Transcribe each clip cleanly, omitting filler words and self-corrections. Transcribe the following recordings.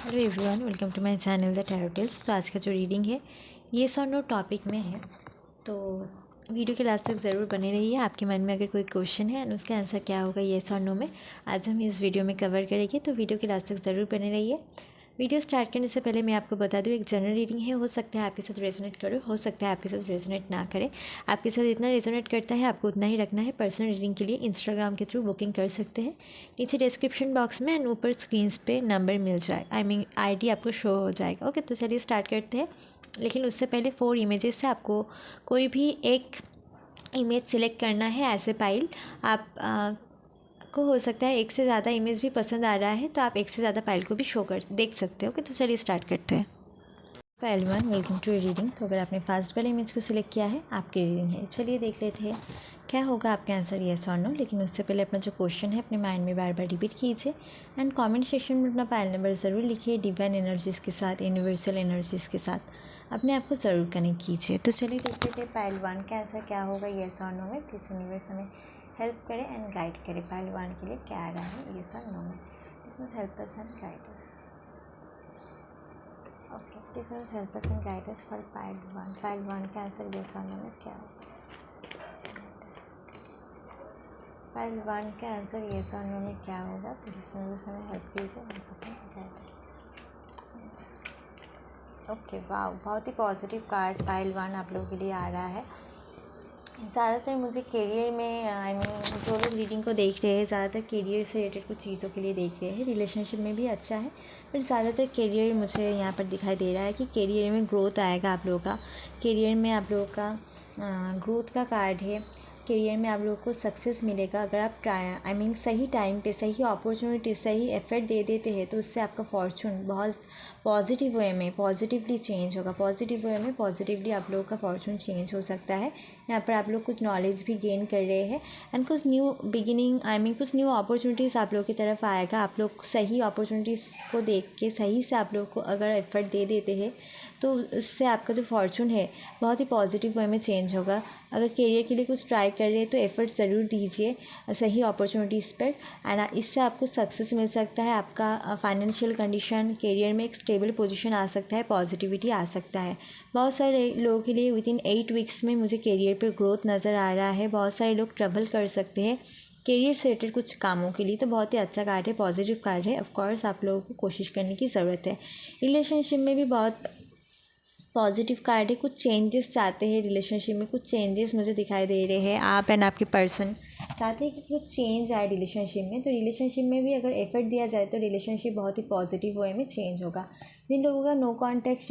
Hello everyone, welcome to my channel the tarot tales. तो आज का जो रीडिंग है येस और नो टॉपिक में है, तो वीडियो के लास्ट तक ज़रूर बने रहिए। आपके मन में अगर कोई क्वेश्चन है और उसका आंसर क्या होगा येस और नो में, आज हम इस वीडियो में कवर करेंगे, तो वीडियो के लास्ट तक ज़रूर बने रहिए। वीडियो स्टार्ट करने से पहले मैं आपको बता दूं, एक जनरल रीडिंग है, हो सकता है आपके साथ रेजोनेट करे, हो सकता है आपके साथ रेजोनेट ना करे। आपके साथ इतना रेजोनेट करता है आपको उतना ही रखना है। पर्सनल रीडिंग के लिए इंस्टाग्राम के थ्रू बुकिंग कर सकते हैं। नीचे डिस्क्रिप्शन बॉक्स में एंड ऊपर स्क्रीन्स पे नंबर मिल जाए, आईडी आपको शो हो जाएगा। ओके, तो चलिए स्टार्ट करते हैं। लेकिन उससे पहले 4 इमेजेस से आपको कोई भी एक इमेज सिलेक्ट करना है एज ए पाइल। आप को हो सकता है एक से ज़्यादा इमेज भी पसंद आ रहा है, तो आप एक से ज़्यादा पाइल को भी शो कर देख सकते हो। ओके, तो चलिए स्टार्ट करते हैं। Pile 1, welcome to reading. तो अगर आपने फर्स्ट वाले इमेज को सिलेक्ट किया है, आपकी रीडिंग है। चलिए देख लेते हैं क्या होगा आपका आंसर, येस और नो। लेकिन उससे पहले अपना जो क्वेश्चन है अपने माइंड में बार बार रिपीट कीजिए एंड कमेंट सेक्शन में अपना पाइल नंबर ज़रूर लिखिए। डिवाइन एनर्जीज़ के साथ, यूनिवर्सल एनर्जीज़ के साथ अपने आप को ज़रूर कनेक्ट कीजिए। तो चलिए देख लेते हैं पाइल 1 का आंसर क्या होगा येस और नो में। प्लीज़ यूनिवर्स हमें हेल्प करे एंड गाइड करे। पाइल 1 के लिए क्या आ रहा है येस और नो में। इसमें help us and guide us. Okay, please help us and guide us for pile 1। Pile 1 का आंसर येस और नो में क्या होगा। पाइल 1 का आंसर येस और नो में क्या होगा। प्लीज़ यूनिवर्स हमें हेल्प कीजिए, help us and guide us. Okay, वाह, बहुत ही पॉजिटिव कार्ड पाइल 1 आप लोगों के लिए आ रहा है। ज़्यादातर मुझे करियर में जो लोग रीडिंग को देख रहे हैं, ज़्यादातर करियर से रिलेटेड कुछ चीज़ों के लिए देख रहे हैं। रिलेशनशिप में भी अच्छा है, पर ज़्यादातर करियर मुझे यहाँ पर दिखाई दे रहा है कि करियर में ग्रोथ आएगा आप लोगों का। करियर में आप लोगों का ग्रोथ का कार्ड है। करियर में आप लोगों को सक्सेस मिलेगा अगर आप सही टाइम पे, सही अपॉर्चुनिटी, सही एफर्ट दे देते हैं, तो उससे आपका फॉर्चून बहुत पॉजिटिव वे में पॉजिटिवली चेंज होगा। पॉजिटिव वे में पॉजिटिवली आप लोगों का फॉर्चून चेंज हो सकता है। यहाँ पर आप लोग कुछ नॉलेज भी गेन कर रहे हैं एंड कुछ न्यू बिगिनिंग कुछ न्यू अपॉर्चुनिटीज़ आप लोग की तरफ आएगा। आप लोग सही अपॉर्चुनिटीज़ को देख के सही से आप लोग को अगर एफर्ट दे देते हैं, तो उससे आपका जो फॉर्चून है बहुत ही पॉजिटिव वे में चेंज होगा। अगर करियर के लिए कुछ ट्राई कर रहे हैं तो एफर्ट ज़रूर दीजिए सही अपॉर्चुनिटीज़ पर, एंड इससे आपको सक्सेस मिल सकता है। आपका फाइनेंशियल कंडीशन, करियर में एक स्टेबल पोजीशन आ सकता है, पॉजिटिविटी आ सकता है। बहुत सारे लोगों के लिए विदिन 8 वीक्स में मुझे करियर पर ग्रोथ नज़र आ रहा है। बहुत सारे लोग ट्रैवल कर सकते हैं करियर से रिलेटेड कुछ कामों के लिए, तो बहुत ही अच्छा कार्ड है, पॉजिटिव कार्ड है। ऑफकोर्स आप लोगों को कोशिश करने की ज़रूरत है। रिलेशनशिप में भी बहुत पॉजिटिव कार्ड है। कुछ चेंजेस चाहते हैं रिलेशनशिप में, कुछ चेंजेस मुझे दिखाई दे रहे हैं। आप एंड आपके पर्सन चाहते हैं कि कुछ चेंज आए रिलेशनशिप में, तो रिलेशनशिप में भी अगर एफर्ट दिया जाए तो रिलेशनशिप बहुत ही पॉजिटिव वे में चेंज होगा। जिन लोगों का नो कॉन्टैक्ट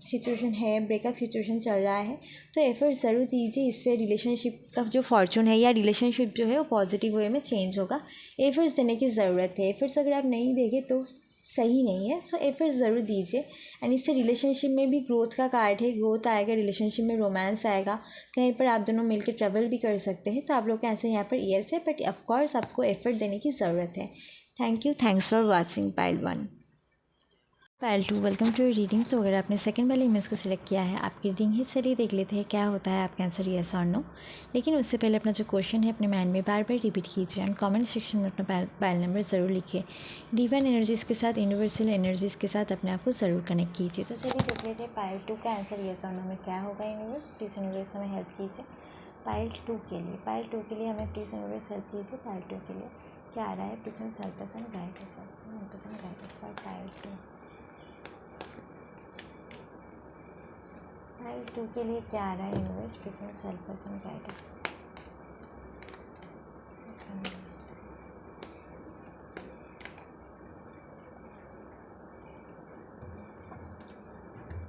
सिचुएशन है, ब्रेकअप सिचुएशन चल रहा है, तो एफर्ट ज़रूर दीजिए। इससे रिलेशनशिप का जो फॉर्चून है या रिलेशनशिप जो है वो पॉजिटिव वे में चेंज होगा। एफर्ट्स देने की ज़रूरत है। एफर्ट्स अगर आप नहीं देंगे तो सही नहीं है, सो एफर्ट्स ज़रूर दीजिए। एंड इससे रिलेशनशिप में भी ग्रोथ का कार्ड है, ग्रोथ आएगा, रिलेशनशिप में रोमांस आएगा। कहीं पर आप दोनों मिलकर ट्रैवल भी कर सकते हैं। तो आप लोग का आंसर यहाँ पर येस है, बट ऑफकोर्स आपको एफर्ट देने की ज़रूरत है। Thank you, thanks for watching pile 1। Pile 2, welcome to reading. तो अगर आपने सेकंड वाले इमेज को सिलेक्ट किया है, आपकी रीडिंग है। चलिए देख लेते हैं क्या होता है आपका आंसर येस और नो। लेकिन उससे पहले अपना जो क्वेश्चन है अपने माइंड में बार बार रिपीट कीजिए एंड कमेंट सेक्शन में अपना पाइल नंबर ज़रूर लिखिए। डिवाइन एनर्जीज़ के साथ, यूनिवर्सल एनर्जीज़ के साथ अपने आप को ज़रूर कनेक्ट कीजिए। तो चलिए देख लेते हैं पाइल 2 का आंसर येस और नो में क्या होगा। यूनिवर्स, प्लीज़ यूनिवर्स हमें हेल्प कीजिए पाइल 2 के लिए। पाइल 2 के लिए हमें प्लीज़ यूनिवर्स हेल्प कीजिए। पाइल 2 के लिए क्या आ रहा है, प्लीज़ हमें help us and guide us, help us and guide us for pile 2। Pile 2 के लिए क्या आ रहा है universe, please help us and guide us.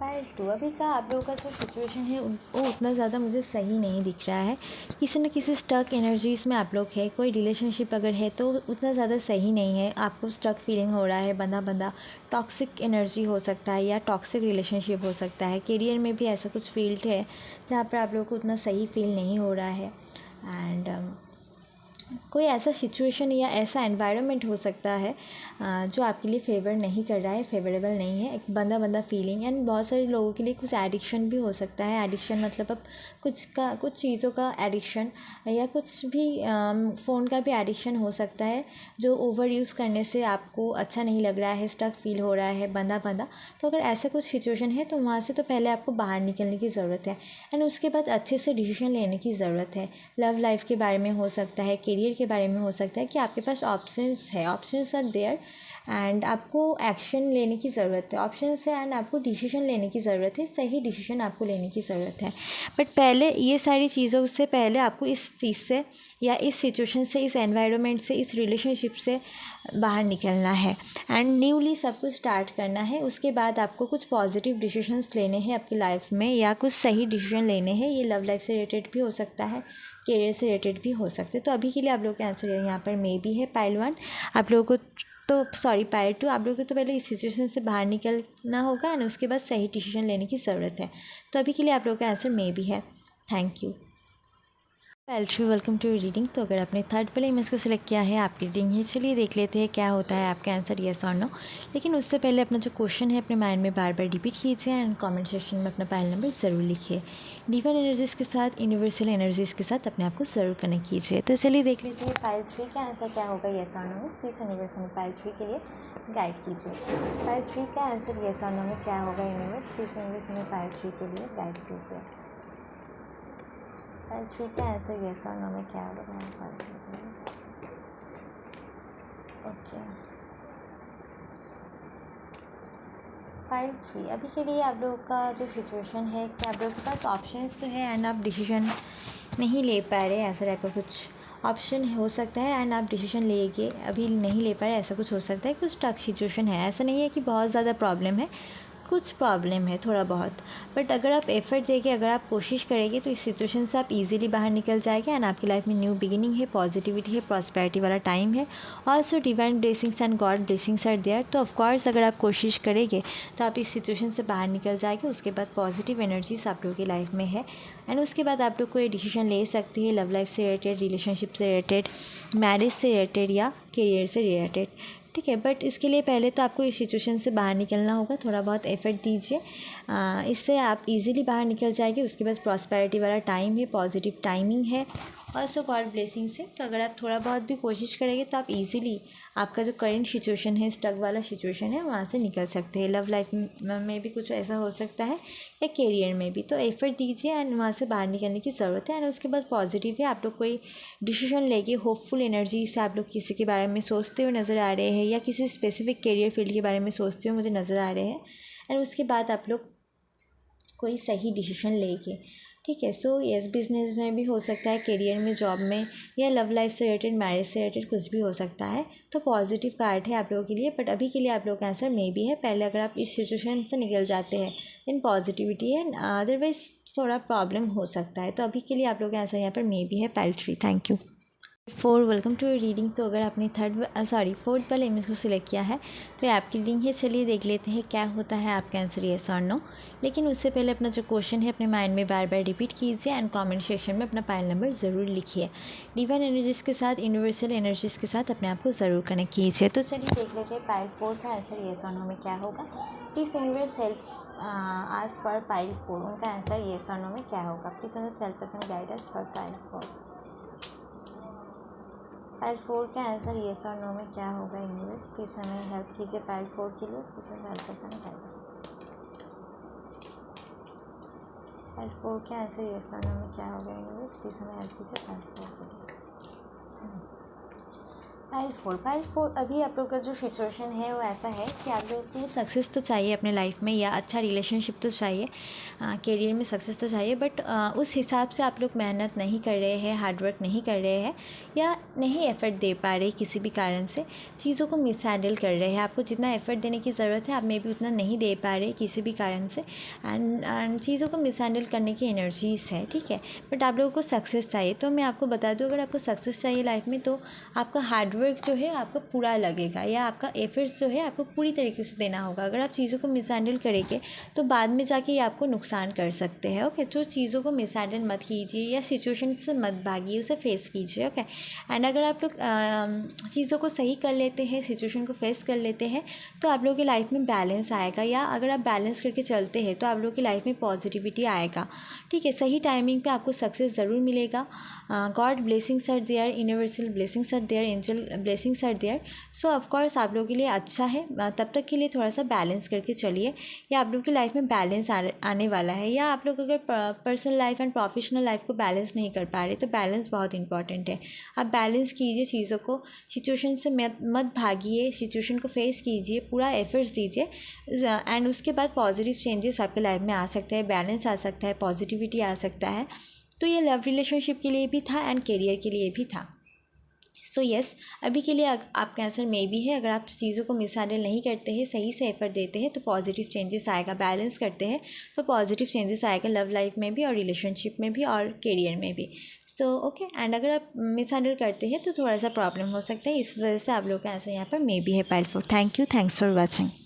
Pile 2 अभी का आप लोगों का जो सिचुएशन है वो उतना ज़्यादा मुझे सही नहीं दिख रहा है। किसी न किसी स्टक एनर्जीज़ में आप लोग है। कोई रिलेशनशिप अगर है तो उतना ज़्यादा सही नहीं है। आपको स्टक फीलिंग हो रहा है, बंधा बंधा टॉक्सिक एनर्जी हो सकता है या टॉक्सिक रिलेशनशिप हो सकता है। करियर में भी ऐसा कुछ फील्ड है जहाँ पर आप लोगों को उतना सही फील नहीं हो रहा है। एंड कोई ऐसा सिचुएशन या ऐसा एनवायरनमेंट हो सकता है जो आपके लिए फेवर नहीं कर रहा है, फेवरेबल नहीं है, एक बंदा बंदा फीलिंग। एंड बहुत सारे लोगों के लिए कुछ एडिक्शन भी हो सकता है। एडिक्शन मतलब अब कुछ चीज़ों का एडिक्शन या कुछ भी फ़ोन का भी एडिक्शन हो सकता है, जो ओवर यूज़ करने से आपको अच्छा नहीं लग रहा है, स्टक फील हो रहा है, बंदा बंदा। तो अगर ऐसा कुछ सिचुएशन है तो वहाँ से तो पहले आपको बाहर निकलने की ज़रूरत है। एंड उसके बाद अच्छे से डिसीजन लेने की ज़रूरत है। लव लाइफ के बारे में हो सकता है, करियर के बारे में हो सकता है कि आपके पास ऑप्शंस है, ऑप्शंस आर देयर एंड आपको एक्शन लेने की ज़रूरत है। ऑप्शंस है एंड आपको डिसीजन लेने की ज़रूरत है, सही डिसीजन आपको लेने की ज़रूरत है। बट पहले ये सारी चीज़ों से पहले आपको इस चीज़ से या इस सिचुएशन से, इस एनवायरनमेंट से, इस रिलेशनशिप से बाहर निकलना है एंड न्यूली सब कुछ स्टार्ट करना है। उसके बाद आपको कुछ पॉजिटिव डिसीजंस लेने हैं आपकी लाइफ में या कुछ सही डिसीजन लेने हैं। ये लव लाइफ से रिलेटेड भी हो सकता है, करियर से रिलेटेड भी हो सकते हैं। तो अभी के लिए आप लोग का आंसर यहाँ पर मे बी है पाइल 1। आप लोगों को तो सॉरी पाइल 2, आप लोगों को तो पहले इस सिचुएशन से बाहर निकलना होगा एंड उसके बाद सही डिसीजन लेने की ज़रूरत है। तो अभी के लिए आप लोगों का आंसर मे बी है। Thank you. Welcome to reading. तो अगर आपने थर्ड वाले इमेज को सिलेक्ट किया है, आपकी रीडिंग है। चलिए देख लेते हैं क्या होता है आपका आंसर, येस और नो। लेकिन उससे पहले अपना जो क्वेश्चन है अपने माइंड में बार बार रिपीट कीजिए एंड कमेंट सेक्शन में अपना पाइल नंबर ज़रूर लिखिए। डिवाइन एनर्जीज़ के साथ, यूनिवर्सल एनर्जीज़ के साथ अपने आप को ज़रूर कनेक्ट कीजिए। तो चलिए देख लेते हैं पाइल 3 का आंसर क्या होगा, येस और नो में। प्लीज़ यूनिवर्स में पाइल 3 के लिए गाइड कीजिए। पाइल 3 का आंसर येस और नो में क्या होगा यूनिवर्स, प्लीज़ यूनिवर्स में पाइल 3 के लिए गाइड कीजिए। पाइल 3 का आंसर येस और नो में क्या होगा, पाइल 3 के लिए। ओके, पाइल 3 अभी के लिए आप लोगों का जो सिचुएशन है कि आप लोगों के पास ऑप्शंस तो है एंड आप डिसीजन नहीं ले पा रहे, ऐसा टाइप का कुछ ऑप्शन हो सकता है एंड आप डिसीजन लेके अभी नहीं ले पा रहे, ऐसा कुछ हो सकता है। कुछ टफ सिचुएशन है, ऐसा नहीं है कि बहुत ज़्यादा प्रॉब्लम है, कुछ प्रॉब्लम है थोड़ा बहुत। बट अगर आप एफर्ट देके, अगर आप कोशिश करेंगे तो इस सिचुएशन से आप इजीली बाहर निकल जाएंगे एंड आपकी लाइफ में न्यू बिगिनिंग है, पॉजिटिविटी है, प्रॉस्पेरिटी वाला टाइम है। Also divine blessings and god blessings are there. तो ऑफकोर्स अगर आप कोशिश करेंगे तो आप इस सिचुएशन से बाहर निकल जाएंगे। उसके बाद पॉजिटिव एनर्जीज आप लोगों की लाइफ में है एंड उसके बाद आप लोग कोई डिसीजन ले सकते हैं लव लाइफ से रिलेटेड, रिलेशनशिप से रिलेटेड, मैरिज से रिलेटेड या करियर से रिलेटेड, ठीक है। बट इसके लिए पहले तो आपको इस सिचुएशन से बाहर निकलना होगा, थोड़ा बहुत एफर्ट दीजिए, इससे आप इजीली बाहर निकल जाएंगे। उसके बाद प्रॉस्पेरिटी वाला टाइम है, पॉजिटिव टाइमिंग है, ऑल्सो गॉड ब्लेसिंग्स है। तो अगर आप थोड़ा बहुत भी कोशिश करेंगे तो आप इजीली आपका जो करंट सिचुएशन है, स्टक वाला सिचुएशन है, वहाँ से निकल सकते हैं। लव लाइफ में भी कुछ ऐसा हो सकता है या करियर में भी। तो एफर्ट दीजिए एंड वहाँ से बाहर निकलने की ज़रूरत है। एंड उसके बाद पॉजिटिव है, आप लोग कोई डिसीजन लेके होपफुल एनर्जी से आप लोग किसी के बारे में सोचते हुए नज़र आ रहे हैं या किसी स्पेसिफिक करियर फील्ड के बारे में सोचते हुए मुझे नज़र आ रहे हैं एंड उसके बाद आप लोग कोई सही डिसीजन लेके, ठीक है। सो यस, बिजनेस में भी हो सकता है, करियर में, जॉब में या लव लाइफ से रिलेटेड, मैरिज से रिलेटेड कुछ भी हो सकता है। तो पॉजिटिव कार्ड है आप लोगों के लिए। बट अभी के लिए आप लोगों का आंसर मे बी है। पहले अगर आप इस सिचुएशन से निकल जाते हैं इन पॉजिटिविटी है, अदरवाइज थोड़ा प्रॉब्लम हो सकता है। तो अभी के लिए आप लोगों का आंसर यहाँ पर मे बी है pile 3। Thank you. 4 welcome to reading. तो अगर आपने फोर्थ वाले इमेज को सिलेक्ट किया है तो ये आपकी रीडिंग है। चलिए देख लेते हैं क्या होता है आपका आंसर, येस और नो। लेकिन उससे पहले अपना जो क्वेश्चन है अपने माइंड में बार बार रिपीट कीजिए एंड कमेंट सेक्शन में अपना पाइल नंबर ज़रूर लिखिए। डिवाइन एनर्जीज़ के साथ, यूनिवर्सल एनर्जीज़ के साथ अपने आप को ज़रूर कनेक्ट कीजिए। तो चलिए देख लेते हैं पाइल 4 का आंसर येस और नो में क्या होगा। प्लीज़ यूनिवर्स हेल्प आज फॉर पाइल 4, उनका आंसर येस और नो में क्या होगा। Please universe help us and guide us for pile 4। Pile 4 का आंसर येस और नो में क्या होगा यूनिवर्स, प्लीज़ हमें हेल्प कीजिए पाइल 4 के लिए। Please help us and guide us. Pile 4 का आंसर येस और नो में क्या होगा यूनिवर्स, प्लीज़ हमें हेल्प कीजिए पाइल 4 के लिए। पाइल 4 अभी आप लोग का जो सिचुएशन है वो ऐसा है कि आप लोग को सक्सेस तो चाहिए अपने लाइफ में या अच्छा रिलेशनशिप तो चाहिए, करियर में सक्सेस तो चाहिए। बट उस हिसाब से आप लोग मेहनत नहीं कर रहे हैं, हार्डवर्क नहीं कर रहे हैं या नहीं एफ़र्ट दे पा रहे, किसी भी कारण से चीज़ों को मिस हैंडल कर रहे हैं। आपको जितना एफ़र्ट देने की ज़रूरत है आप मे भी उतना नहीं दे पा रहे किसी भी कारण से एंड चीज़ों को मिस हैंडल करने की एनर्जीज़ है, ठीक है। बट आप लोगों को सक्सेस चाहिए। तो मैं आपको बता दूँ, अगर आपको सक्सेस चाहिए लाइफ में तो आपका हार्डवर्क हार्डवर्क जो है आपका पूरा लगेगा, या आपका एफर्ट्स जो है आपको पूरी तरीके से देना होगा। अगर आप चीज़ों को मिसहैंडल करेंगे तो बाद में जाके ये आपको नुकसान कर सकते हैं। ओके, तो चीज़ों को मिसहैंडल मत कीजिए या सिचुएशन से मत भागिए, उसे फेस कीजिए। ओके, एंड अगर आप लोग चीज़ों को सही कर लेते हैं, सिचुएशन को फेस कर लेते हैं, तो आप लोगों की लाइफ में बैलेंस आएगा, या अगर आप बैलेंस करके चलते हैं तो आप लोगों की लाइफ में पॉजिटिविटी आएगा। ठीक है, सही टाइमिंग पे आपको सक्सेस ज़रूर मिलेगा। God blessings are there, universal blessings are there, angel blessings are there. So of course आप लोगों के लिए अच्छा है। तब तक के लिए थोड़ा सा बैलेंस करके चलिए, या आप लोग की लाइफ में बैलेंस आने वाला है। या आप लोग अगर personal life and professional life को बैलेंस नहीं कर पा रहे तो बैलेंस बहुत इंपॉर्टेंट है। आप बैलेंस कीजिए चीज़ों को, सिचुएशन से मत भागिए, सिचुएशन को फेस कीजिए, पूरा एफर्ट्स दीजिए, एंड उसके बाद पॉजिटिव चेंजेस आपके लाइफ में आ सकते हैं, बैलेंस आ सकता है, पॉजिटिविटी आ सकता है। तो ये लव रिलेशनशिप के लिए भी था एंड करियर के लिए भी था। सो यस, अभी के लिए आपका आंसर मे बी है। अगर आप चीज़ों को मिसहैंडल नहीं करते हैं, सही से एफर्ट देते हैं तो पॉजिटिव चेंजेस आएगा, बैलेंस करते हैं तो पॉजिटिव चेंजेस आएगा लव लाइफ में भी और रिलेशनशिप में भी और करियर में भी। सो ओके, एंड अगर आप मिसहैंडल करते हैं तो थोड़ा सा प्रॉब्लम हो सकता है, इस वजह से आप लोग का आंसर यहाँ पर मे बी है pile 4। Thank you, thanks for watching.